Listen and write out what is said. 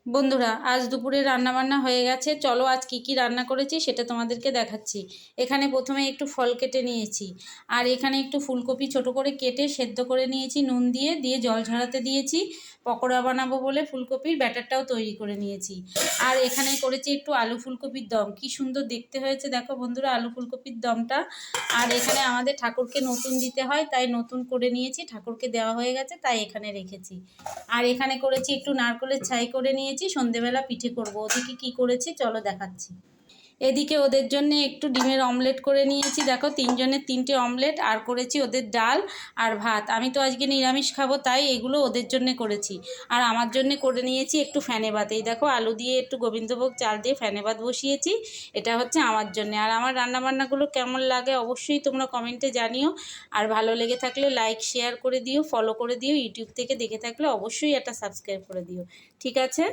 বন্ধুরা, আজ দুপুরে রান্নাবান্না হয়ে গেছে। চলো আজ কি কি রান্না করেছি সেটা তোমাদেরকে দেখাচ্ছি। এখানে প্রথমে একটু ফল কেটে নিয়েছি, আর এখানে একটু ফুলকপি ছোট করে কেটে সেদ্ধ করে নিয়েছি নুন দিয়ে দিয়ে জল ঝরাতে দিয়েছি। পকোড়া বানাবো বলে ফুলকপির ব্যাটারটাও তৈরি করে নিয়েছি। আর এখানে করেছি একটু আলু ফুলকপির দম, কি সুন্দর দেখতে হয়েছে দেখো বন্ধুরা আলু ফুলকপির দমটা। আর এখানে আমাদের ঠাকুরকে নতুন দিতে হয়, তাই নতুন করে নিয়েছি, ঠাকুরকে দেওয়া হয়ে গেছে তাই এখানে রেখেছি। আর এখানে করেছি একটু নারকেলের ছাই করে নিয়েছি, সন্ধেবেলা পিঠে করব। ওদিকে কি করেছি চলো দেখাচ্ছি। এদিকে ওদের জন্য একটু ডিমের অমলেট করে নিয়েছি, দেখো তিনজনের তিনটে অমলেট, আর করেছি ওদের ডাল আর ভাত। আমি তো আজকে নিরামিষ খাবো তাই এগুলো ওদের জন্য করেছি। আর আমার জন্য করে নিয়েছি একটু ফ্যানে ভাত। এই দেখো আলু দিয়ে একটু গোবিন্দভোগ চাল দিয়ে ফ্যানে ভাত বসিয়েছি, এটা হচ্ছে আমার জন্য। আর আমার রান্নাবান্নাগুলো কেমন লাগে অবশ্যই তোমরা কমেন্টে জানিও। আর ভালো লেগে থাকলে লাইক শেয়ার করে দিও, ফলো করে দিও। ইউটিউব থেকে দেখে থাকলে অবশ্যই একটা সাবস্ক্রাইব করে দিও। ঠিক আছে।